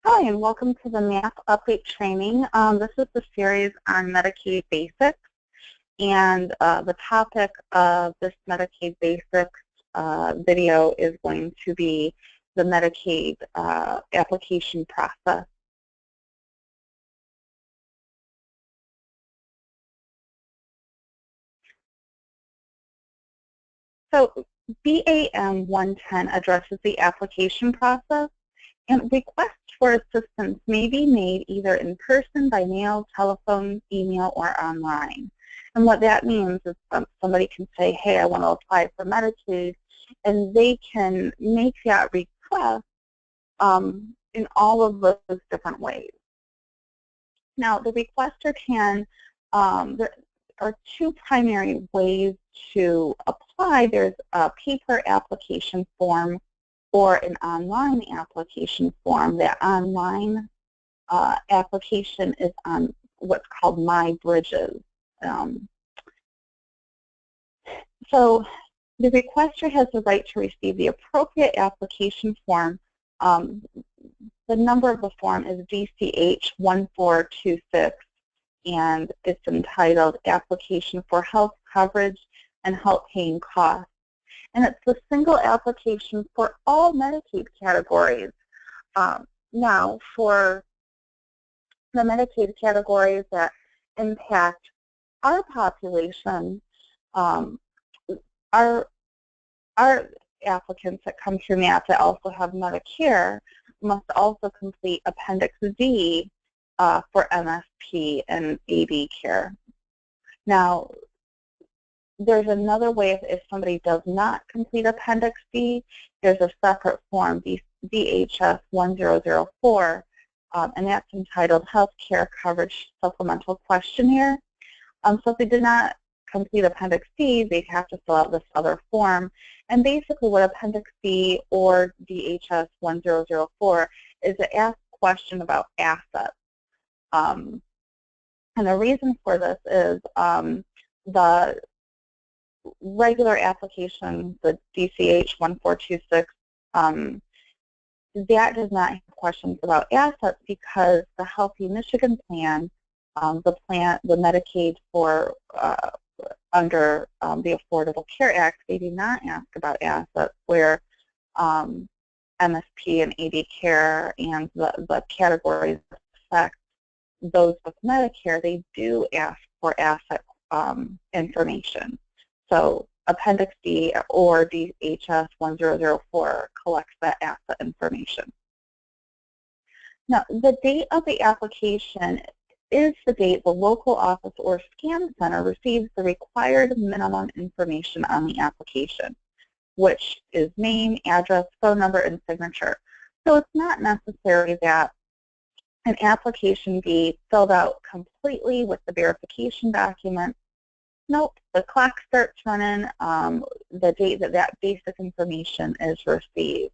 Hi, and welcome to the Math Update training. This is the series on Medicaid Basics, and the topic of this Medicaid Basics video is going to be the Medicaid application process. So BAM 110 addresses the application process, and requests for assistance may be made either in person, by mail, telephone, email, or online. And what that means is somebody can say, hey, I want to apply for Medicaid, and they can make that request in all of those different ways. Now, the requester can, there are two primary ways to apply. There's a paper application form or an online application form. That online application is on what's called My Bridges. So the requester has the right to receive the appropriate application form. The number of the form is DCH 1426, and it's entitled Application for Health Coverage and Health Paying Costs. And it's the single application for all Medicaid categories. Now, for the Medicaid categories that impact our population, our applicants that come through MAP that also have Medicare must also complete Appendix D for MSP and AB care. Now, there's another way if somebody does not complete Appendix D, there's a separate form, DHS 1004, and that's entitled Healthcare Coverage Supplemental Questionnaire. So if they did not complete Appendix D, they'd have to fill out this other form. And basically what Appendix D or DHS 1004 is to ask a question about assets. And the reason for this is the regular application, the DCH 1426, that does not have questions about assets because the Healthy Michigan plan, the Medicaid for under the Affordable Care Act, they do not ask about assets, where MSP and AB care and the categories that affect those with Medicare, they do ask for asset information. So Appendix D or DHS 1004 collects that asset information. Now, the date of the application is the date the local office or scan center receives the required minimum information on the application, which is name, address, phone number, and signature. So it's not necessary that an application be filled out completely with the verification document. Nope, the clock starts running the date that basic information is received.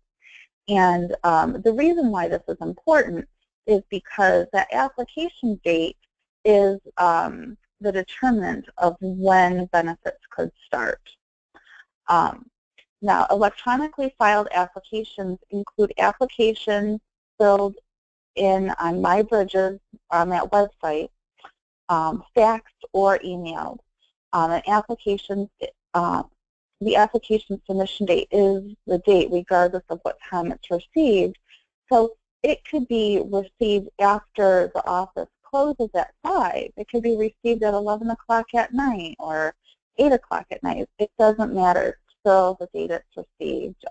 And the reason why this is important is because that application date is the determinant of when benefits could start. Now, electronically filed applications include applications filled in on My Bridges on that website, faxed or emailed. The application submission date is the date regardless of what time it's received. So it could be received after the office closes at 5. It could be received at 11 o'clock at night or 8 o'clock at night. It doesn't matter. It's still the date it's received.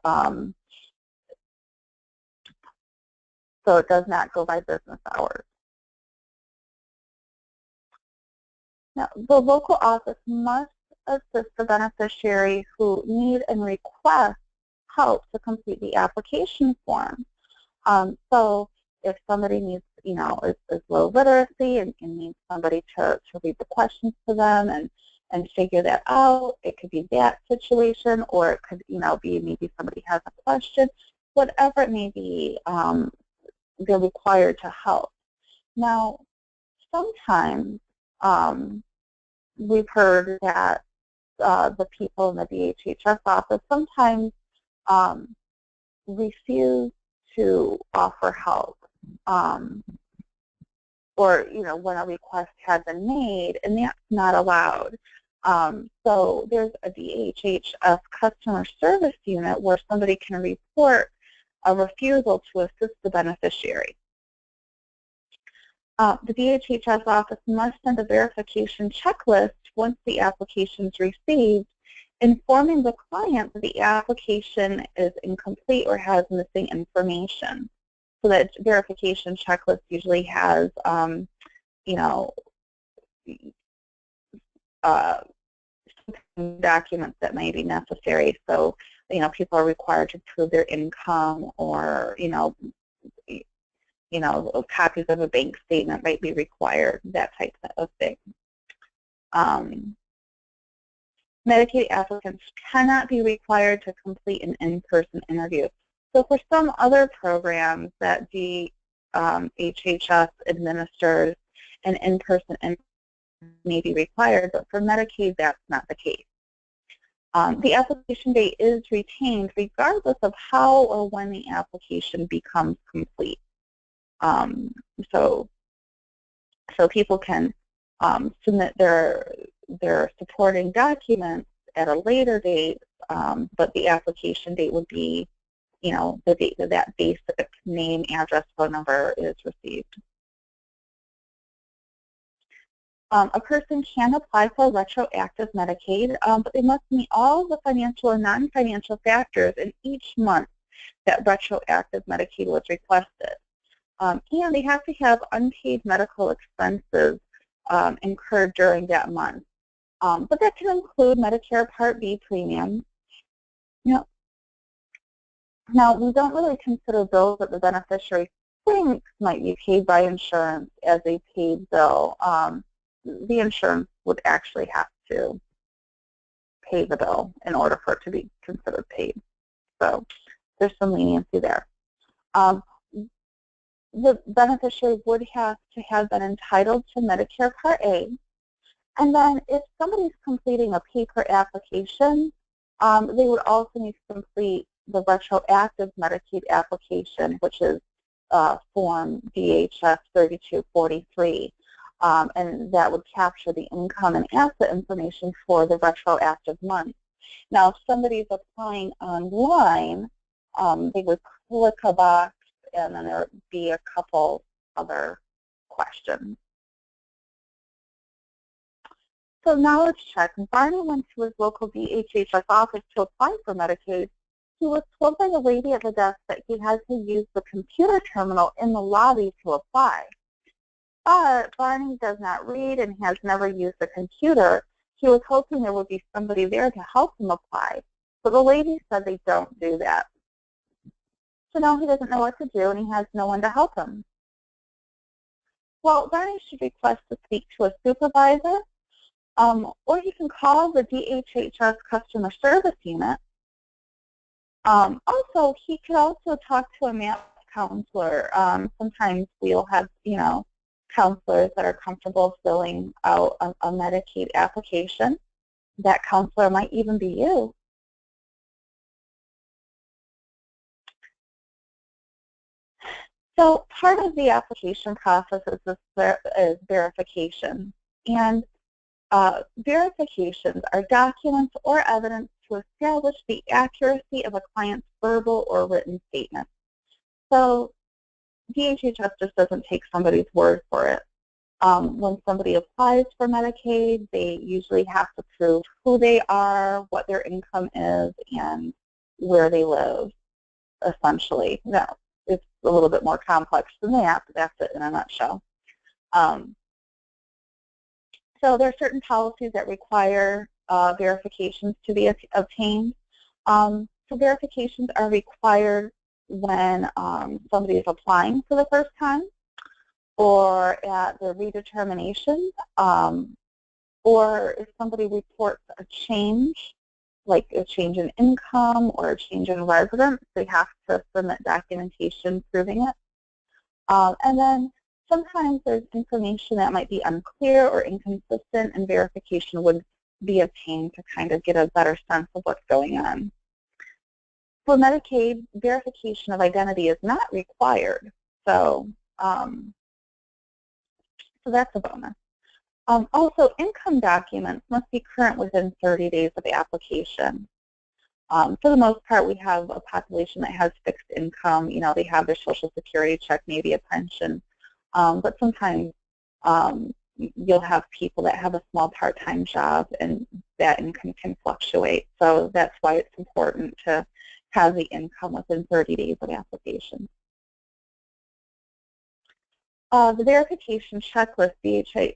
So it does not go by business hours. Now, the local office must assist the beneficiary who need and request help to complete the application form. So if somebody needs, is low literacy and needs somebody to read the questions to them and figure that out, it could be that situation, or it could, be maybe somebody has a question. Whatever it may be, they're required to help. Now, sometimes we've heard that the people in the DHHS office sometimes refuse to offer help. or when a request had been made, and that's not allowed. So there's a DHHS customer service unit where somebody can report a refusal to assist the beneficiary. The DHHS office must send a verification checklist once the application is received, informing the client that the application is incomplete or has missing information. So that verification checklist usually has, documents that may be necessary. So, people are required to prove their income, or, copies of a bank statement might be required, that type of thing. Medicaid applicants cannot be required to complete an in-person interview. So for some other programs that HHS administers, an in-person interview may be required, but for Medicaid, that's not the case. The application date is retained regardless of how or when the application becomes complete. So people can submit their supporting documents at a later date, but the application date would be, the date that basic name, address, phone number is received. A person can apply for retroactive Medicaid, but they must meet all the financial and non-financial factors in each month that retroactive Medicaid was requested. And they have to have unpaid medical expenses incurred during that month. But that can include Medicare Part B premiums. Now, we don't really consider bills that the beneficiary thinks might be paid by insurance as a paid bill. The insurance would actually have to pay the bill in order for it to be considered paid. So there's some leniency there. The beneficiary would have to have been entitled to Medicare Part A. And then if somebody's completing a paper application, they would also need to complete the retroactive Medicaid application, which is Form DHS 3243. And that would capture the income and asset information for the retroactive month. Now, if somebody's applying online, they would click a box, and then there would be a couple other questions. So knowledge check. Barney went to his local DHHS office to apply for Medicaid. He was told by the lady at the desk that he had to use the computer terminal in the lobby to apply. But Barney does not read and has never used a computer. He was hoping there would be somebody there to help him apply. But the lady said they don't do that. So now he doesn't know what to do, and he has no one to help him. Well, Barney should request to speak to a supervisor, or he can call the DHHS customer service unit. Also, he could also talk to a MAP counselor. Sometimes we'll have, counselors that are comfortable filling out a Medicaid application. That counselor might even be you. So part of the application process is verification. And verifications are documents or evidence to establish the accuracy of a client's verbal or written statement. So DHHS just doesn't take somebody's word for it. When somebody applies for Medicaid, they usually have to prove who they are, what their income is, and where they live, essentially. Now, it's a little bit more complex than that, but that's it in a nutshell. So there are certain policies that require verifications to be obtained. So verifications are required when somebody is applying for the first time, or at the redetermination, or if somebody reports a change, like a change in income or a change in residence, they have to submit documentation proving it. And then sometimes there's information that might be unclear or inconsistent, and verification would be obtained to kind of get a better sense of what's going on. For Medicaid, verification of identity is not required. So So that's a bonus. Also, income documents must be current within 30 days of application. For the most part, we have a population that has fixed income. You know, they have their Social Security check, maybe a pension. But sometimes you'll have people that have a small part-time job, and that income can fluctuate. So that's why it's important to have the income within 30 days of application. The verification checklist, BHIS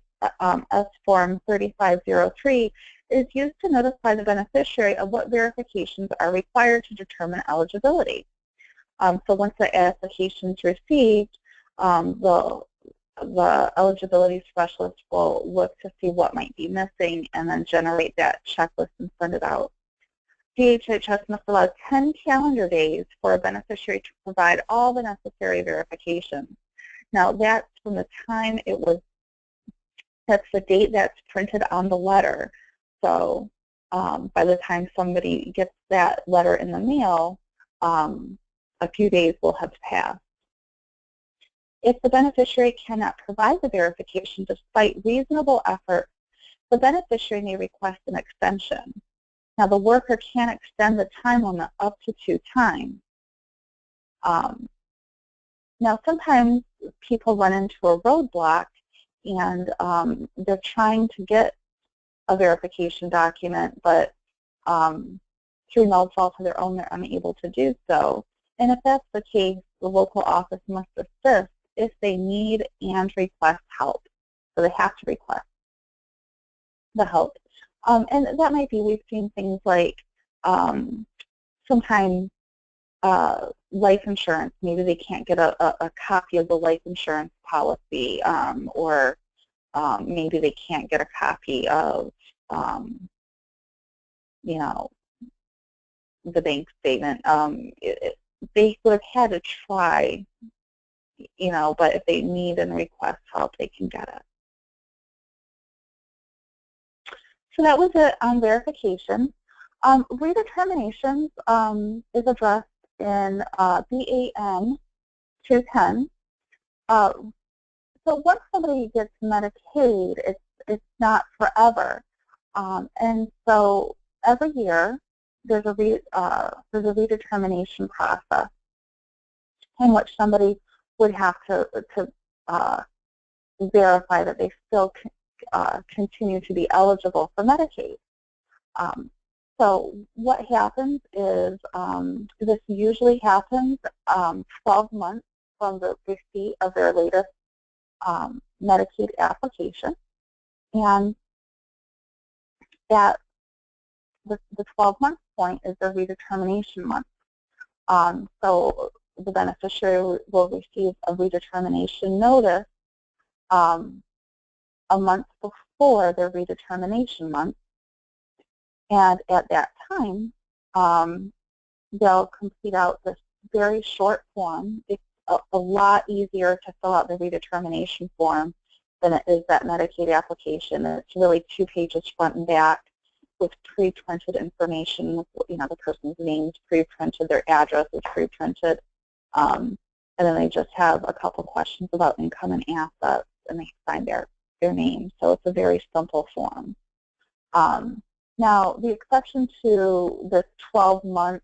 Form 3503, is used to notify the beneficiary of what verifications are required to determine eligibility. So once the application is received, the eligibility specialist will look to see what might be missing and then generate that checklist and send it out. DHHS must allow 10 calendar days for a beneficiary to provide all the necessary verifications. Now that's from the time that's the date that's printed on the letter. So by the time somebody gets that letter in the mail, a few days will have passed. If the beneficiary cannot provide the verification despite reasonable effort, the beneficiary may request an extension. Now, the worker can extend the time limit up to 2 times. Now, sometimes people run into a roadblock and they're trying to get a verification document, but through no fault of their own, they're unable to do so. And if that's the case, the local office must assist if they need and request help. So they have to request the help. And that might be, we've seen things like sometimes life insurance, maybe they can't get a copy of the life insurance policy, or maybe they can't get a copy of, you know, the bank statement. They would have had to try, you know, but if they need and request help, they can get it. So that was it on verification. Redeterminations is addressed in BAN 210. So once somebody gets Medicaid, it's not forever, and so every year there's a redetermination process in which somebody would have to verify that they still continue to be eligible for Medicaid. So what happens is this usually happens 12 months from the receipt of their latest Medicaid application, and that the 12-month point is the redetermination month. So the beneficiary will receive a redetermination notice a month before their redetermination month, and at that time they'll complete out this very short form. It's a lot easier to fill out the redetermination form than it is that Medicaid application. It's really 2 pages front and back with pre-printed information, with, you know, the person's names pre-printed, their address is pre-printed, and then they just have a couple questions about income and assets, and they sign their name. So it's a very simple form. Now, the exception to this 12-month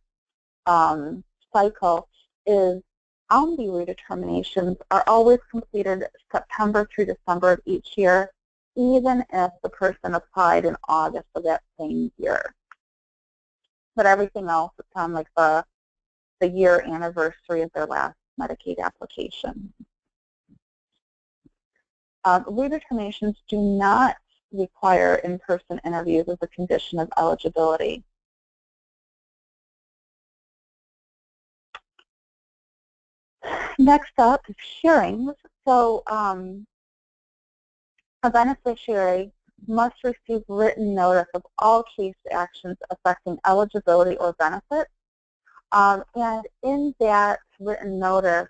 cycle is OMB redeterminations are always completed September through December of each year, even if the person applied in August of that same year. But everything else, it's on like the year anniversary of their last Medicaid application. Redeterminations do not require in-person interviews as a condition of eligibility. Next up is hearings. So a beneficiary must receive written notice of all case actions affecting eligibility or benefits. And in that written notice,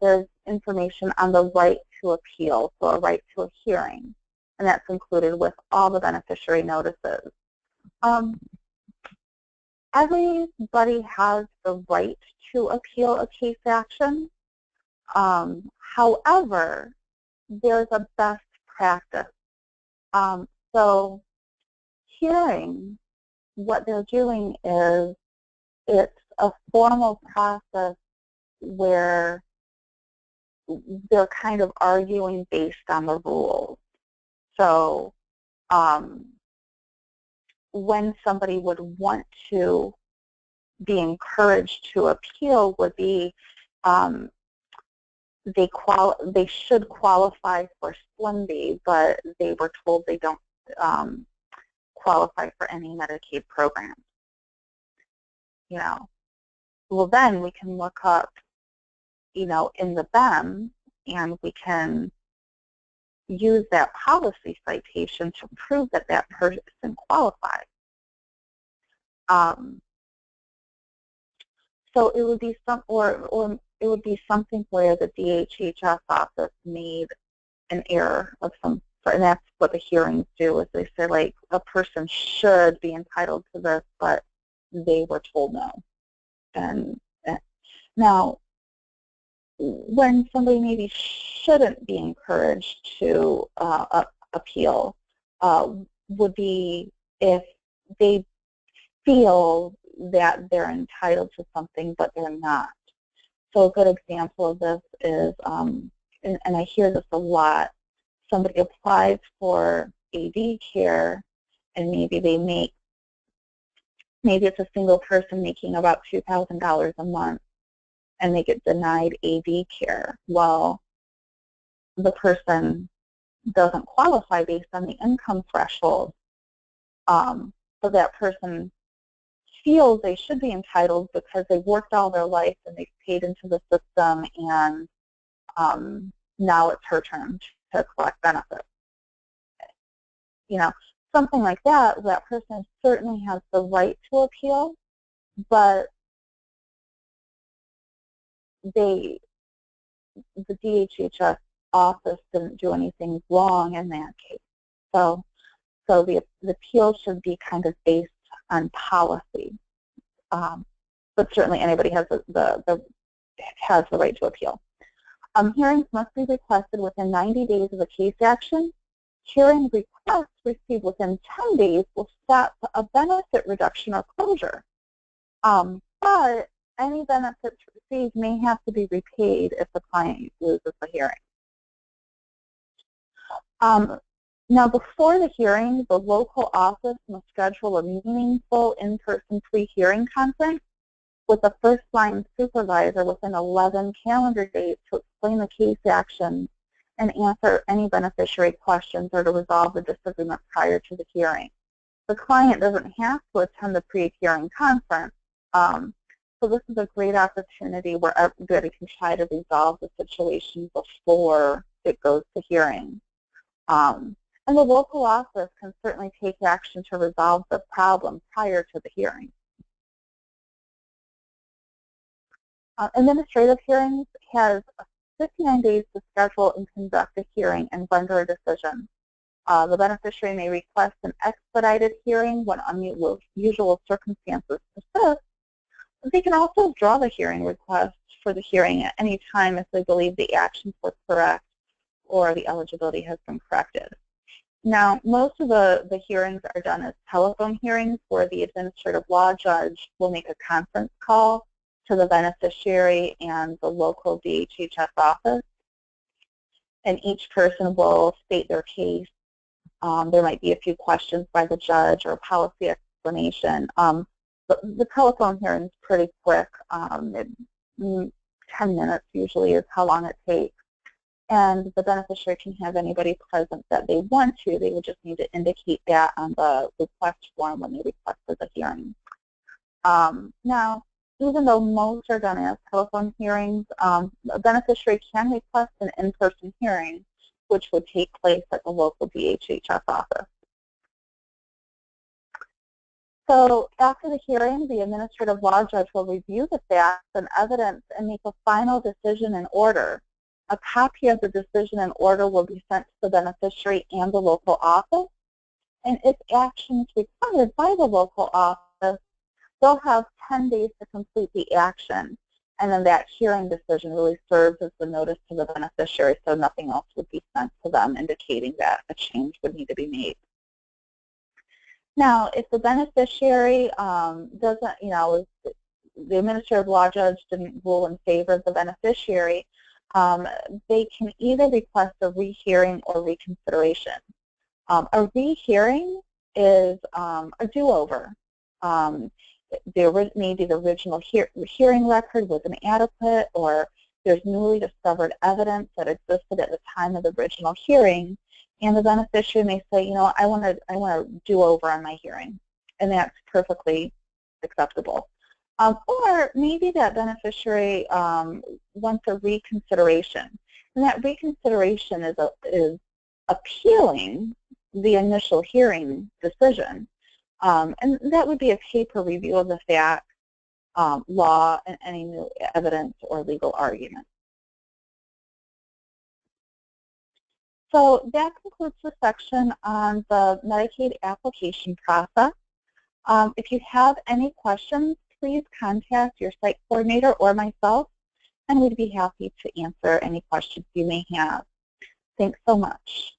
there's information on the right to appeal, so a right to a hearing, and that's included with all the beneficiary notices. Everybody has the right to appeal a case action. However, there's a best practice. So Shirring, what they're doing is it's a formal process where they're kind of arguing based on the rules. So when somebody would want to be encouraged to appeal would be they should qualify for SLIMB, but they were told they don't qualify for any Medicaid program. You know, well then we can look up, you know, in the BEM, and we can use that policy citation to prove that that person qualifies. So it would be or it would be something where the DHHS office made an error of some sort, and that's what the hearings do, is they say, like, a person should be entitled to this, but they were told no. And now, when somebody maybe shouldn't be encouraged to appeal would be if they feel that they're entitled to something, but they're not. So a good example of this is, and I hear this a lot, somebody applies for AD care, and maybe it's a single person making about $2,000 a month, and they get denied AD care. Well, the person doesn't qualify based on the income threshold. So that person feels they should be entitled because they've worked all their life and they've paid into the system, and now it's her turn to collect benefits. You know, something like that, that person certainly has the right to appeal, but the DHHS office didn't do anything wrong in that case. So the appeal should be kind of based on policy, but certainly anybody has has the right to appeal. Hearings must be requested within 90 days of a case action. Hearing requests received within 10 days will stop a benefit reduction or closure, but any benefits received may have to be repaid if the client loses the hearing. Now, before the hearing, the local office must schedule a meaningful in-person pre-hearing conference with a first-line supervisor within 11 calendar days to explain the case actions and answer any beneficiary questions or to resolve the disagreement prior to the hearing. The client doesn't have to attend the pre-hearing conference, so this is a great opportunity where everybody can try to resolve the situation before it goes to hearing. And the local office can certainly take action to resolve the problem prior to the hearing. Administrative hearings has 59 days to schedule and conduct a hearing and render a decision. The beneficiary may request an expedited hearing when unusual circumstances persist. They can also withdraw the hearing request for the hearing at any time if they believe the actions were correct or the eligibility has been corrected. Now, most of the hearings are done as telephone hearings where the administrative law judge will make a conference call to the beneficiary and the local DHHS office, and each person will state their case. There might be a few questions by the judge or a policy explanation. The telephone hearing is pretty quick. 10 minutes usually is how long it takes. And the beneficiary can have anybody present that they want to. They would just need to indicate that on the request form when they requested the hearing. Now, even though most are done as telephone hearings, a beneficiary can request an in-person hearing, which would take place at the local DHHS office. So after the hearing, the administrative law judge will review the facts and evidence and make a final decision and order. A copy of the decision and order will be sent to the beneficiary and the local office. And if action is required by the local office, they'll have 10 days to complete the action. And then that hearing decision really serves as the notice to the beneficiary, so nothing else would be sent to them indicating that a change would need to be made. Now, if the beneficiary doesn't, the administrative law judge didn't rule in favor of the beneficiary, they can either request a rehearing or reconsideration. A rehearing is a do-over. Maybe the original hearing record was inadequate, or there's newly discovered evidence that existed at the time of the original hearing, and the beneficiary may say, I want to do over on my hearing, and that's perfectly acceptable. Or maybe that beneficiary wants a reconsideration, and that reconsideration is appealing the initial hearing decision. And that would be a paper review of the facts, law, and any new evidence or legal argument. So that concludes the section on the Medicaid application process. If you have any questions, please contact your site coordinator or myself, and we'd be happy to answer any questions you may have. Thanks so much.